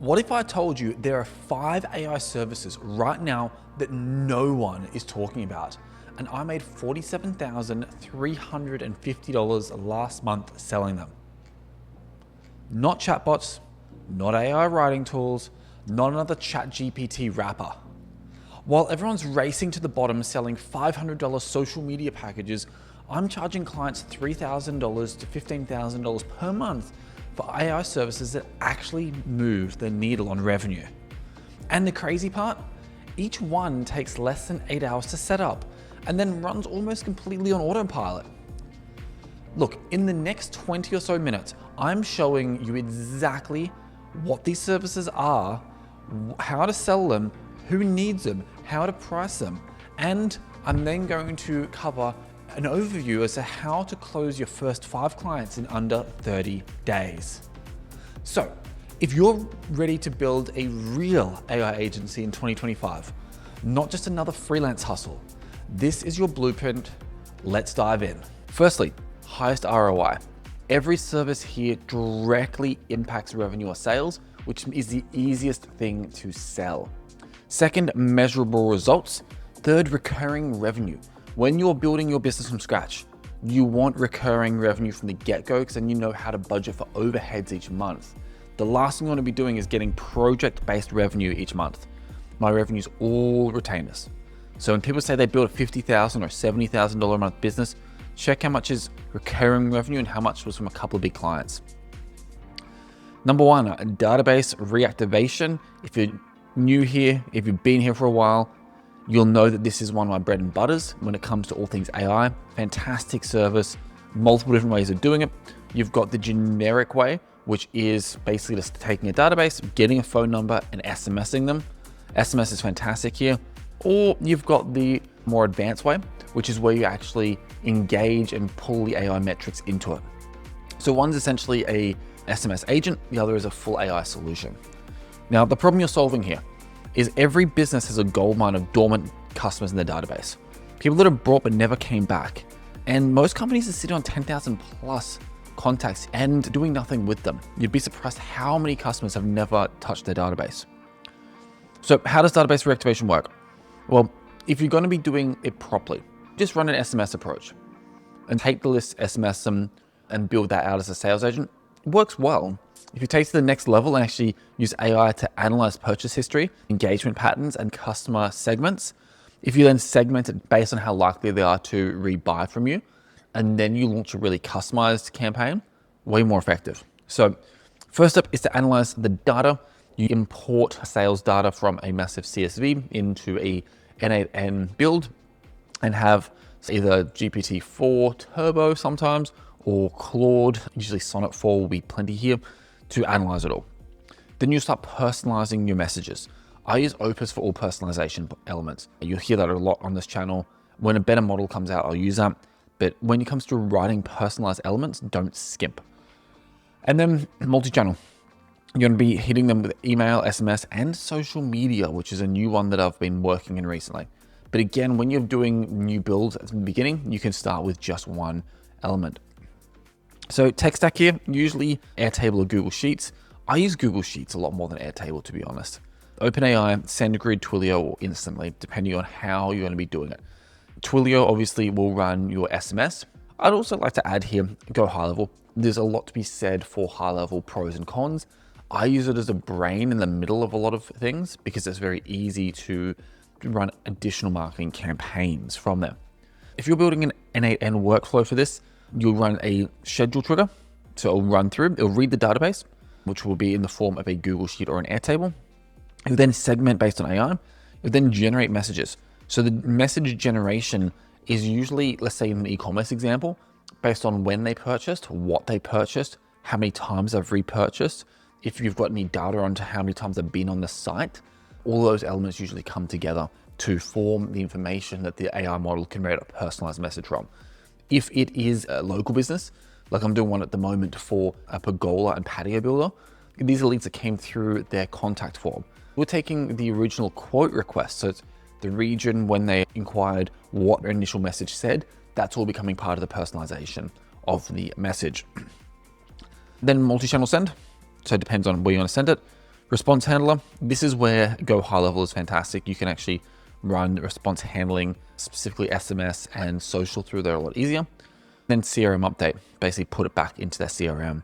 What if I told you there are 5 AI services right now that no one is talking about, and I made $47,350 last month selling them? Not chatbots, not AI writing tools, not another ChatGPT wrapper. While everyone's racing to the bottom selling $500 social media packages, I'm charging clients $3,000 to $15,000 per month for AI services that actually move the needle on revenue. And the crazy part? Each one takes less than 8 hours to set up and then runs almost completely on autopilot. Look, in the next 20 or so minutes, I'm showing you exactly what these services are, how to sell them, who needs them, how to price them, and I'm then going to cover an overview as to how to close your first 5 clients in under 30 days. So, if you're ready to build a real AI agency in 2025, not just another freelance hustle, this is your blueprint. Let's dive in. Firstly, highest ROI. Every service here directly impacts revenue or sales, which is the easiest thing to sell. Second, measurable results. Third, recurring revenue. When you're building your business from scratch, you want recurring revenue from the get-go because then you know how to budget for overheads each month. The last thing you want to be doing is getting project-based revenue each month. My revenue is all retainers. So when people say they build a $50,000 or $70,000 a month business, check how much is recurring revenue and how much was from a couple of big clients. Number 1, database reactivation. If you're new here, if you've been here for a while, you'll know that this is one of my bread and butters when it comes to all things AI. Fantastic service, multiple different ways of doing it. You've got the generic way, which is basically just taking a database, getting a phone number and SMSing them. SMS is fantastic here. Or you've got the more advanced way, which is where you actually engage and pull the AI metrics into it. So one's essentially a SMS agent, the other is a full AI solution. Now, the problem you're solving here is every business has a goldmine of dormant customers in their database. People that have brought but never came back. And most companies are sitting on 10,000 plus contacts and doing nothing with them. You'd be surprised how many customers have never touched their database. So how does database reactivation work? Well, if you're going to be doing it properly, just run an SMS approach and take the list, SMS them, and build that out as a sales agent. It works well. If you take it to the next level and actually use AI to analyze purchase history, engagement patterns, and customer segments, if you then segment it based on how likely they are to rebuy from you, and then you launch a really customized campaign, way more effective. So first up is to analyze the data. You import sales data from a massive CSV into a N8N build and have either GPT-4 Turbo sometimes or Claude, usually Sonnet 4 will be plenty here, to analyze it all. Then you start personalizing your messages. I use Opus for all personalization elements. You'll hear that a lot on this channel. When a better model comes out, I'll use that. But when it comes to writing personalized elements, don't skimp. And then multi-channel. You're going to be hitting them with email, SMS, and social media, which is a new one that I've been working in recently. But again, when you're doing new builds at the beginning, you can start with just one element. So tech stack here, usually Airtable or Google Sheets. I use Google Sheets a lot more than Airtable, to be honest. OpenAI, SendGrid, Twilio, or Instantly, depending on how you're going to be doing it. Twilio obviously will run your SMS. I'd also like to add here, go high level. There's a lot to be said for high level pros and cons. I use it as a brain in the middle of a lot of things because it's very easy to run additional marketing campaigns from there. If you're building an N8N workflow for this, you'll run a schedule trigger. So it'll run through, it'll read the database, which will be in the form of a Google Sheet or an Airtable. It'll then segment based on AI. It'll then generate messages. So the message generation is usually, let's say in an e-commerce example, based on when they purchased, what they purchased, how many times they've repurchased. If you've got any data onto how many times they've been on the site, all those elements usually come together to form the information that the AI model can read a personalized message from. If it is a local business, like I'm doing one at the moment for a pergola and patio builder, these are leads that came through their contact form. We're taking the original quote request, so it's the region when they inquired what their initial message said, that's all becoming part of the personalization of the message. Then multi-channel send, so it depends on where you want to send it. Response handler, this is where Go High Level is fantastic. You can actually run response handling, specifically SMS and social through there a lot easier. Then CRM update, basically put it back into their CRM.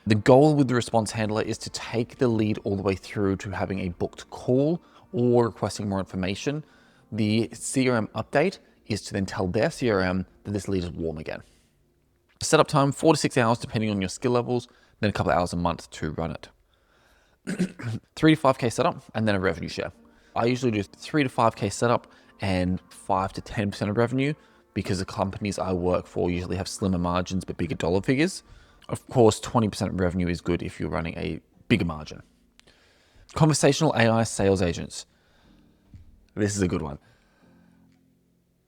The goal with the response handler is to take the lead all the way through to having a booked call or requesting more information. The CRM update is to then tell their CRM that this lead is warm again. Setup time, 4 to 6 hours, depending on your skill levels, then a couple of hours a month to run it. 3 to 5K setup, and then a revenue share. I usually do 3 to 5K setup and 5 to 10% of revenue, because the companies I work for usually have slimmer margins but bigger dollar figures. Of course, 20% of revenue is good if you're running a bigger margin. Conversational AI Sales Agents. This is a good one.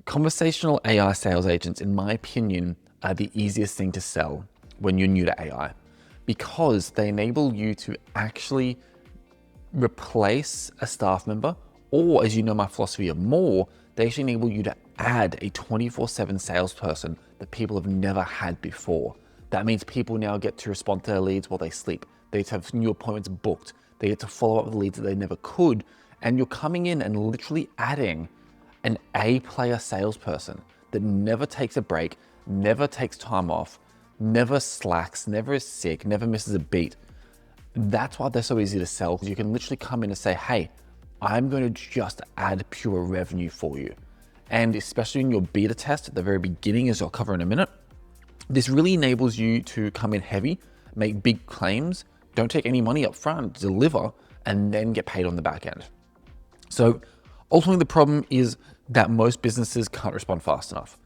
Conversational AI Sales Agents, in my opinion, are the easiest thing to sell when you're new to AI, because they enable you to actually replace a staff member, or, as you know my philosophy of more, they actually enable you to add a 24/7 salesperson that people have never had before. That means people now get to respond to their leads while they sleep. They get to have new appointments booked. They get to follow up with leads that they never could. And you're coming in and literally adding an A-player salesperson that never takes a break, never takes time off, never slacks, never is sick, never misses a beat. That's why they're so easy to sell, because you can literally come in and say, hey, I'm going to just add pure revenue for you. And especially in your beta test at the very beginning, as I'll cover in a minute, this really enables you to come in heavy, make big claims, don't take any money up front, deliver, and then get paid on the back end. So ultimately the problem is that most businesses can't respond fast enough.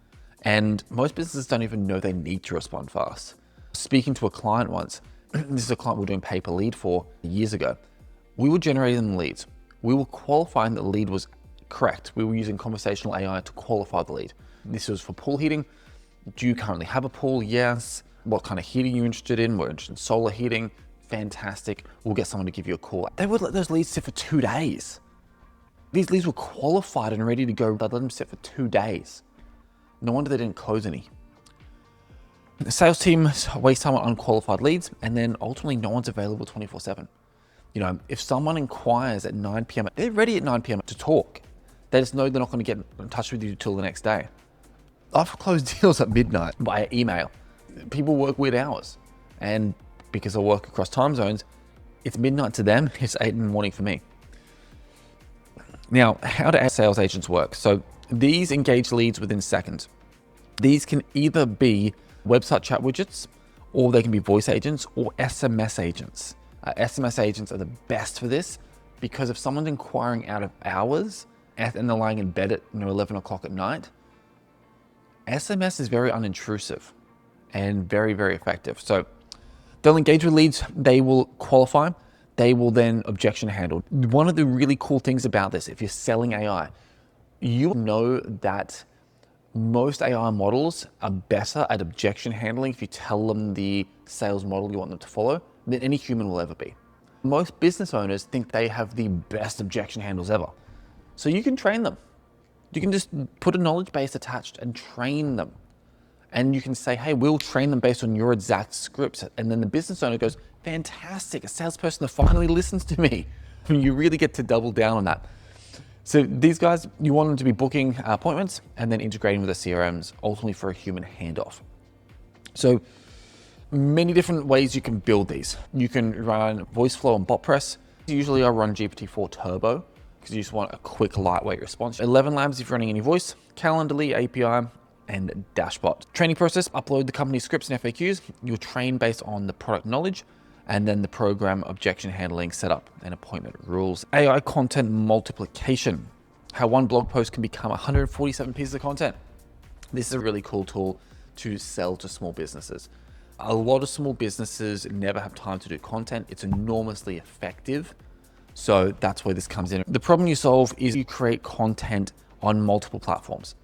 And most businesses don't even know they need to respond fast. Speaking to a client once, this is a client we were doing pay per lead for years ago. We were generating them leads. We were qualifying that the lead was correct. We were using conversational AI to qualify the lead. This was for pool heating. Do you currently have a pool? Yes. What kind of heating are you interested in? We're interested in solar heating. Fantastic. We'll get someone to give you a call. They would let those leads sit for 2 days. These leads were qualified and ready to go. They'd let them sit for 2 days. No wonder they didn't close any. The sales team waste time on unqualified leads, and then ultimately no one's available 24/7. You know, if someone inquires at 9 p.m., they're ready at 9 p.m. to talk. They just know they're not going to get in touch with you till the next day. I've closed deals at midnight via email. People work weird hours, and because I work across time zones, it's midnight to them, it's 8 in the morning for me. Now, how do sales agents work? So these engage leads within seconds. These can either be website chat widgets, or they can be voice agents or SMS agents. SMS agents are the best for this, because if someone's inquiring out of hours and they're lying in bed at 11 o'clock at night, SMS is very unintrusive and very, very effective. So they'll engage with leads, they will qualify, they will then objection handle. One of the really cool things about this, if you're selling AI, you know that most AI models are better at objection handling if you tell them the sales model you want them to follow than any human will ever be. Most business owners think they have the best objection handles ever. So you can train them. You can just put a knowledge base attached and train them. And you can say, hey, we'll train them based on your exact scripts. And then the business owner goes, fantastic, a salesperson that finally listens to me. You really get to double down on that. So these guys, you want them to be booking appointments and then integrating with the CRMs, ultimately for a human handoff. So many different ways you can build these. You can run voice flow and bot press. Usually I run GPT-4 Turbo because you just want a quick, lightweight response. 11 Labs if you're running any voice, Calendly, API, and Dashbot. Training process, upload the company scripts and FAQs. You'll train based on the product knowledge, and then the program objection handling setup and appointment rules. AI content multiplication, how one blog post can become 147 pieces of content. This is a really cool tool to sell to small businesses. A lot of small businesses never have time to do content. It's enormously effective. So that's where this comes in. The problem you solve is you create content on multiple platforms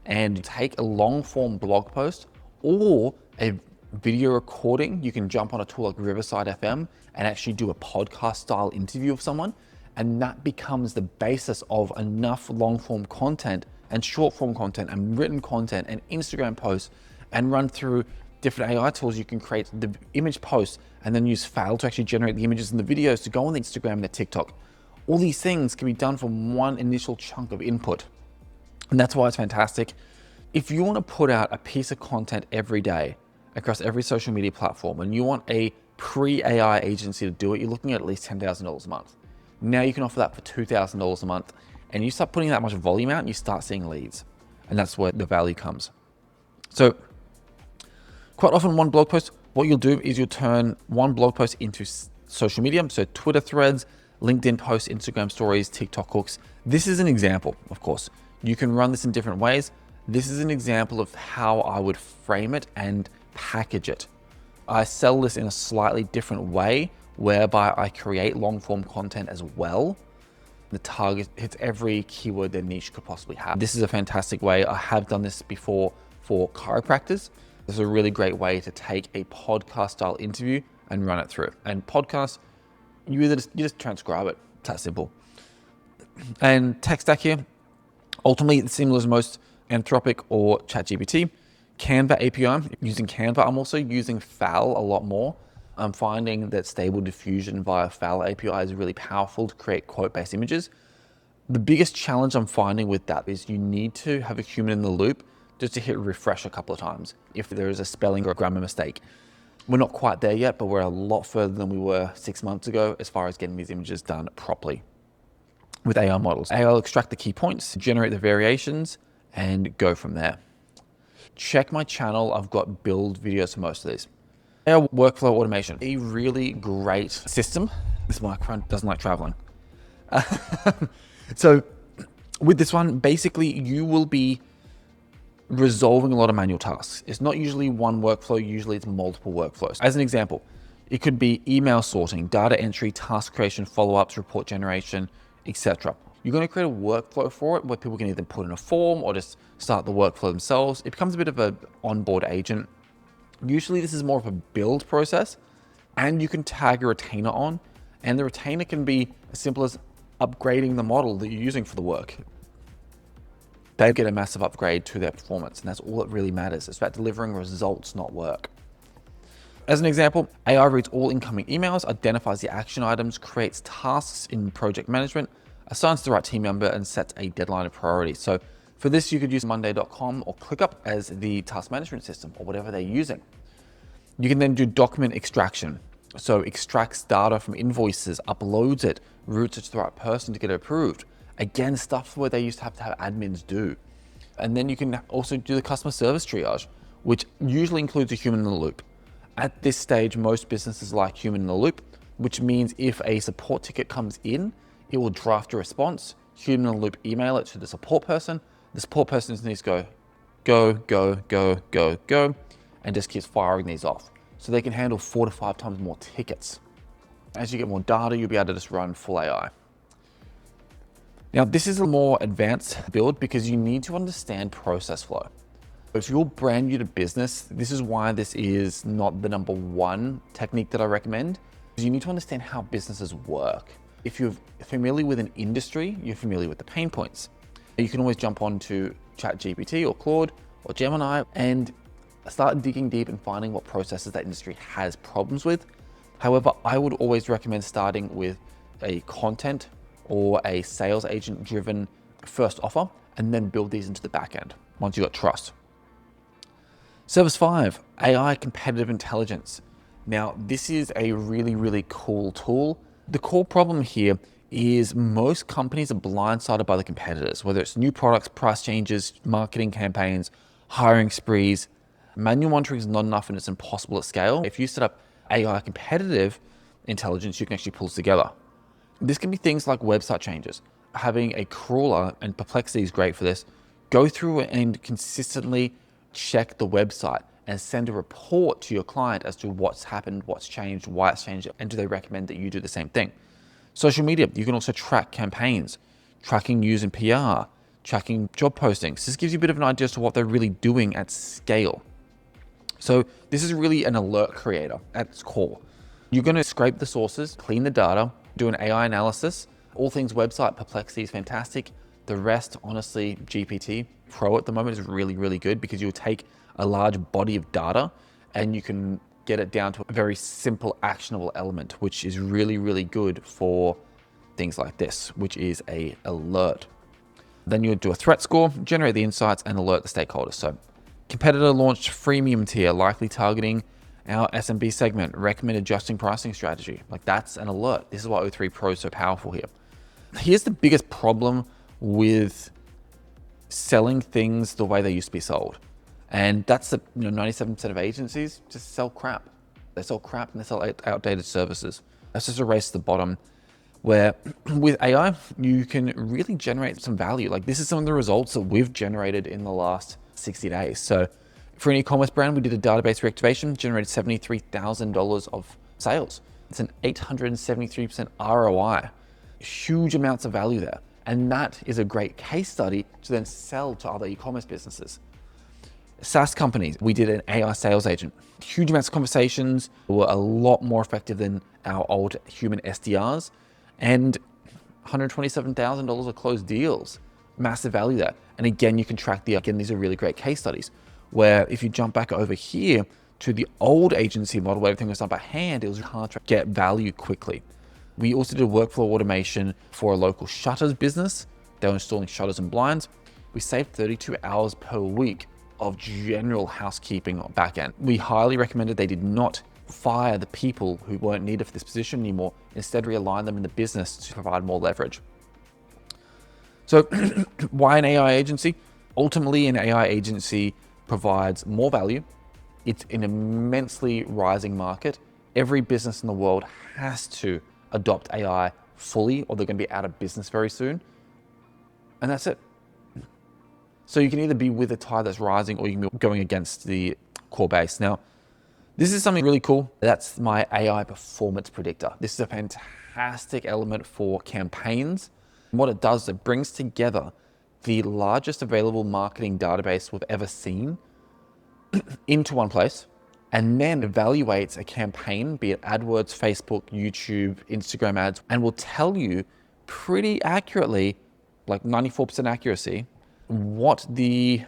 and take a long form blog post or a video recording. You can jump on a tool like Riverside FM and actually do a podcast style interview of someone. And that becomes the basis of enough long form content and short form content and written content and Instagram posts, and run through different AI tools, you can create the image posts and then use Fail to actually generate the images and the videos to go on the Instagram and the TikTok. All these things can be done from one initial chunk of input. And that's why it's fantastic. If you want to put out a piece of content every day across every social media platform and you want a pre-AI agency to do it, you're looking at least $10,000 a month. Now you can offer that for $2,000 a month, and you start putting that much volume out and you start seeing leads. And that's where the value comes. So quite often one blog post, what you'll do is you'll turn one blog post into social media. So Twitter threads, LinkedIn posts, Instagram stories, TikTok hooks. This is an example, of course. You can run this in different ways. This is an example of how I would frame it and package it. I sell this in a slightly different way, whereby I create long form content as well. The target hits every keyword their niche could possibly have. This is a fantastic way. I have done this before for chiropractors. This is a really great way to take a podcast style interview and run it through. And podcast, you just transcribe it. It's that simple. And tech stack here, ultimately it's similar as most Anthropic or ChatGPT. Canva API, using Canva. I'm also using FAL a lot more. I'm finding that stable diffusion via FAL API is really powerful to create quote-based images. The biggest challenge I'm finding with that is you need to have a human in the loop just to hit refresh a couple of times if there is a spelling or a grammar mistake. We're not quite there yet, but we're a lot further than we were 6 months ago as far as getting these images done properly with AI models. AI will extract the key points, generate the variations, and go from there. Check my channel. I've got build videos for most of these. AI workflow automation, a really great system. This microphone doesn't like traveling. So with this one, basically you will be resolving a lot of manual tasks. It's not usually one workflow, usually it's multiple workflows. As an example, it could be email sorting, data entry, task creation, follow-ups, report generation, etc. You're going to create a workflow for it where people can either put in a form or just start the workflow themselves. It becomes a bit of an onboard agent. Usually this is more of a build process, and you can tag a retainer on, and the retainer can be as simple as upgrading the model that you're using for the work. They get a massive upgrade to their performance, and that's all that really matters. It's about delivering results, not work. As an example, AI reads all incoming emails, identifies the action items, creates tasks in project management, assigns the right team member, and sets a deadline of priority. So for this, you could use Monday.com or ClickUp as the task management system or whatever they're using. You can then do document extraction. So extracts data from invoices, uploads it, routes it to the right person to get it approved. Again, stuff where they used to have admins do. And then you can also do the customer service triage, which usually includes a human in the loop. At this stage, most businesses like human in the loop, which means if a support ticket comes in, it will draft a response, human in the loop email it to the support person. The support person needs to go, and just keeps firing these off. So they can handle 4 to 5 times more tickets. As you get more data, you'll be able to just run full AI. Now, this is a more advanced build because you need to understand process flow. If you're brand new to business, this is why this is not the number one technique that I recommend, because you need to understand how businesses work. If you're familiar with an industry, you're familiar with the pain points. You can always jump onto ChatGPT or Claude or Gemini and start digging deep and finding what processes that industry has problems with. However, I would always recommend starting with a content or a sales agent driven first offer and then build these into the back end once you've got trust. Service 5, AI competitive intelligence. Now, this is a really, really cool tool. The core problem here is most companies are blindsided by the competitors, whether it's new products, price changes, marketing campaigns, hiring sprees. Manual monitoring is not enough and it's impossible at scale. If you set up AI competitive intelligence, you can actually pull this together. This can be things like website changes. Having a crawler, and Perplexity is great for this, go through and consistently check the website and send a report to your client as to what's happened, what's changed, why it's changed, and do they recommend that you do the same thing. Social media, you can also track campaigns, tracking news and PR, tracking job postings. This gives you a bit of an idea as to what they're really doing at scale. So this is really an alert creator at its core. You're going to scrape the sources, clean the data, do an AI analysis. All things website, Perplexity is fantastic. The rest, honestly, GPT Pro at the moment is really, really good because you'll take a large body of data and you can get it down to a very simple, actionable element, which is really, really good for things like this, which is a alert. Then you would do a threat score, generate the insights, and alert the stakeholders. So competitor launched freemium tier, likely targeting our SMB segment, recommend adjusting pricing strategy. Like, that's an alert. This is why O3 Pro is so powerful here. Here's the biggest problem with selling things the way they used to be sold. And that's the 97% of agencies just sell crap. They sell crap and they sell outdated services. That's just a race to the bottom, where with AI, you can really generate some value. Like, this is some of the results that we've generated in the last 60 days. So for an e-commerce brand, we did a database reactivation, generated $73,000 of sales. It's an 873% ROI, huge amounts of value there. And that is a great case study to then sell to other e-commerce businesses. SaaS companies, we did an AI sales agent. Huge amounts of conversations, were a lot more effective than our old human SDRs, and $127,000 of closed deals. Massive value there. And again, you can track again, these are really great case studies, where if you jump back over here to the old agency model where everything was done by hand, it was hard to get value quickly. We also did workflow automation for a local shutters business. They were installing shutters and blinds. We saved 32 hours per week of general housekeeping back end. We highly recommended they did not fire the people who weren't needed for this position anymore, instead realign them in the business to provide more leverage. So why an AI agency? Ultimately, an AI agency provides more value. It's an immensely rising market. Every business in the world has to adopt AI fully, or they're going to be out of business very soon. And that's it. So you can either be with a tide that's rising, or you can be going against the core base. Now, this is something really cool. That's my AI Performance Predictor. This is a fantastic element for campaigns. And what it does is it brings together the largest available marketing database we've ever seen into one place, and then evaluates a campaign, be it AdWords, Facebook, YouTube, Instagram ads, and will tell you pretty accurately, like 94% accuracy, what the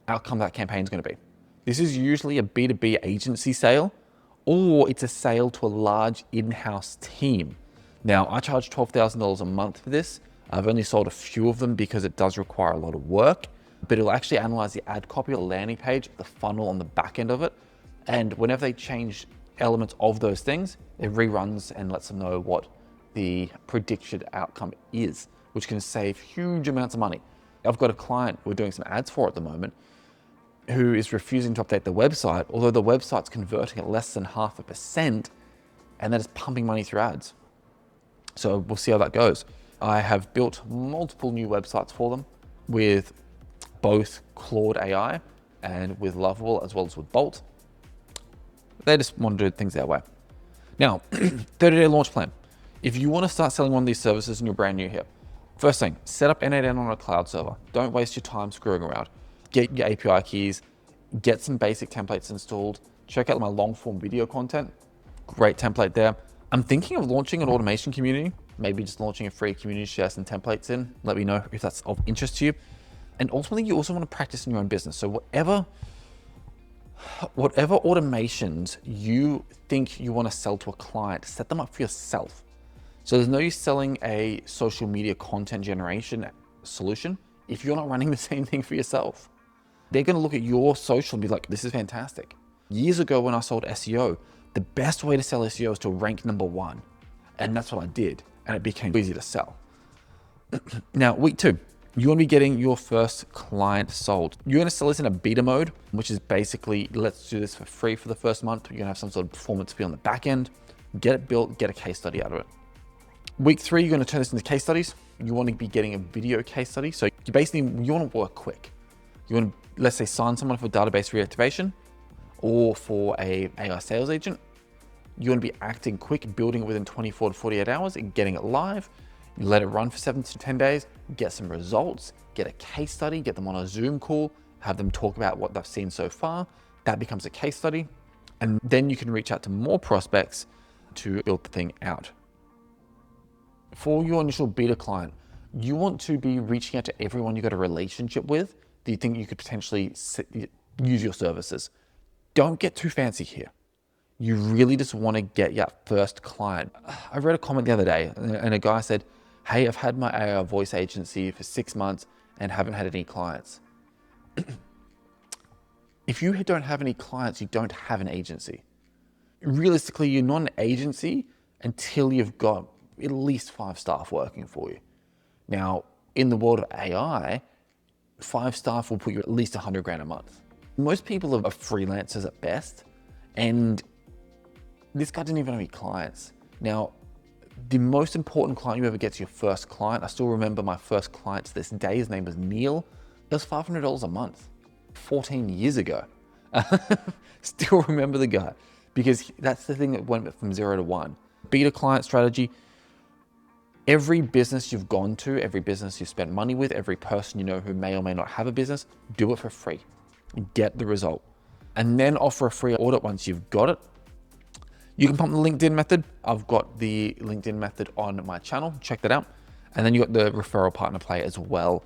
outcome of that campaign is going to be. This is usually a B2B agency sale, or it's a sale to a large in-house team. Now, I charge $12,000 a month for this. I've only sold a few of them because it does require a lot of work, but it'll actually analyze the ad copy, or landing page, the funnel on the back end of it. And whenever they change elements of those things, it reruns and lets them know what the predicted outcome is, which can save huge amounts of money. I've got a client we're doing some ads for at the moment who is refusing to update the website, although the website's converting at less than 0.5%, and that is pumping money through ads. So we'll see how that goes. I have built multiple new websites for them with both Claude AI and with Lovable, as well as with Bolt. They just want to do things their way. Now, 30-day launch plan. If you want to start selling one of these services and you're brand new here, first thing, set up N8N on a cloud server. Don't waste your time screwing around. Get your API keys, get some basic templates installed. Check out my long form video content. Great template there. I'm thinking of launching an automation community, maybe just launching a free community, share some templates in. Let me know if that's of interest to you. And ultimately, you also want to practice in your own business. So whatever automations you think you want to sell to a client, set them up for yourself. So there's no use selling a social media content generation solution if you're not running the same thing for yourself. They're going to look at your social and be like, this is fantastic. Years ago when I sold SEO, the best way to sell SEO is to rank #1. And that's what I did. And it became easy to sell. Now, week 2, you want to be getting your first client sold. You're going to sell this in a beta mode, which is basically, let's do this for free for the first month. You're going to have some sort of performance fee on the back end, get it built, get a case study out of it. Week 3, you're going to turn this into case studies. You want to be getting a video case study. So you want to work quick. You want to, let's say, sign someone for database reactivation or for a AI sales agent. You want to be acting quick, building it within 24 to 48 hours and getting it live. You let it run for 7 to 10 days, get some results, get a case study, get them on a Zoom call, have them talk about what they've seen so far. That becomes a case study. And then you can reach out to more prospects to build the thing out. For your initial beta client, you want to be reaching out to everyone you got a relationship with that you think you could potentially use your services. Don't get too fancy here. You really just want to get your first client. I read a comment the other day and a guy said, hey, I've had my AI voice agency for 6 months and haven't had any clients. If you don't have any clients, you don't have an agency. Realistically, you're not an agency until you've got at least 5 staff working for you. Now, in the world of AI, 5 staff will put you at least 100 grand a month. Most people are freelancers at best, and this guy didn't even have any clients. Now, the most important client you ever get is your first client. I still remember my first client to this day. His name was Neil. It was $500 a month, 14 years ago. Still remember the guy, because that's the thing that went from 0 to 1. Beta client strategy. Every business you've gone to, every business you spent money with, every person you know who may or may not have a business, do it for free. Get the result. And then offer a free audit once you've got it. You can pump the LinkedIn method. I've got the LinkedIn method on my channel. Check that out. And then you got the referral partner play as well.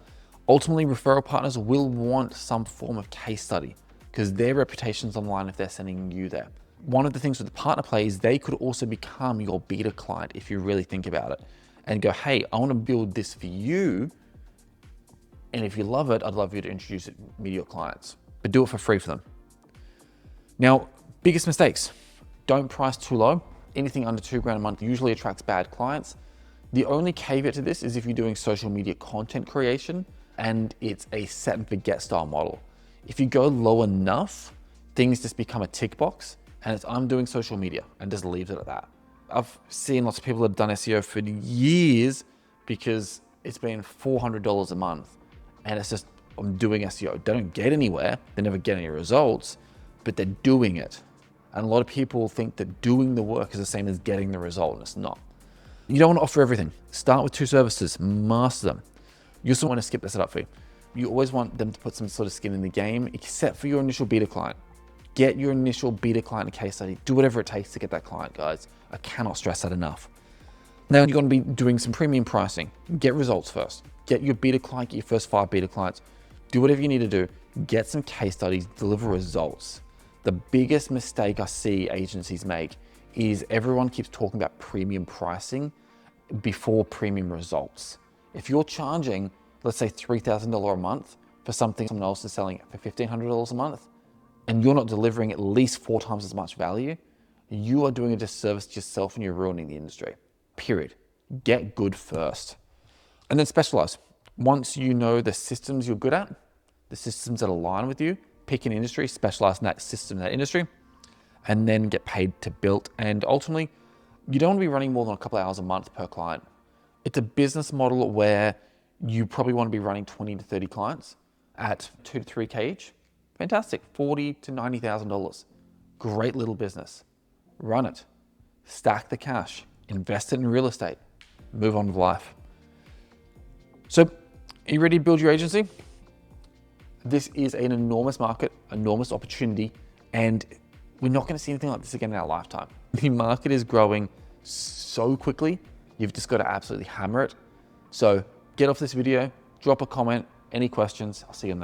Ultimately, referral partners will want some form of case study because their reputation's online if they're sending you there. One of the things with the partner play is they could also become your beta client if you really think about it and go, hey, I want to build this for you. And if you love it, I'd love you to introduce me to your clients, but do it for free for them. Now, biggest mistakes. Don't price too low. Anything under 2 grand a month usually attracts bad clients. The only caveat to this is if you're doing social media content creation and it's a set and forget style model. If you go low enough, things just become a tick box and it's I'm doing social media and just leaves it at that. I've seen lots of people that have done SEO for years because it's been $400 a month and it's just, I'm doing SEO. They don't get anywhere, they never get any results, but they're doing it. And a lot of people think that doing the work is the same as getting the result, and it's not. You don't want to offer everything. Start with 2 services, master them. You also want to skip the setup fee. You always want them to put some sort of skin in the game, except for your initial beta client. Get your initial beta client a case study. Do whatever it takes to get that client, guys. I cannot stress that enough. Now you're going to be doing some premium pricing. Get results first. Get your beta client, get your first 5 beta clients. Do whatever you need to do. Get some case studies, deliver results. The biggest mistake I see agencies make is everyone keeps talking about premium pricing before premium results. If you're charging, let's say $3,000 a month for something someone else is selling for $1,500 a month, and you're not delivering at least 4 times as much value, you are doing a disservice to yourself and you're ruining the industry, period. Get good first. And then specialize. Once you know the systems you're good at, the systems that align with you, pick an industry, specialize in that system, that industry, and then get paid to build. And ultimately, you don't want to be running more than a couple of hours a month per client. It's a business model where you probably want to be running 20 to 30 clients at 2 to 3K each. Fantastic, $40,000 to $90,000. Great little business. Run it, stack the cash, invest it in real estate, move on with life. So, are you ready to build your agency? This is an enormous market, enormous opportunity, and we're not going to see anything like this again in our lifetime. The market is growing so quickly, you've just got to absolutely hammer it. So get off this video, drop a comment, any questions, I'll see you in the next.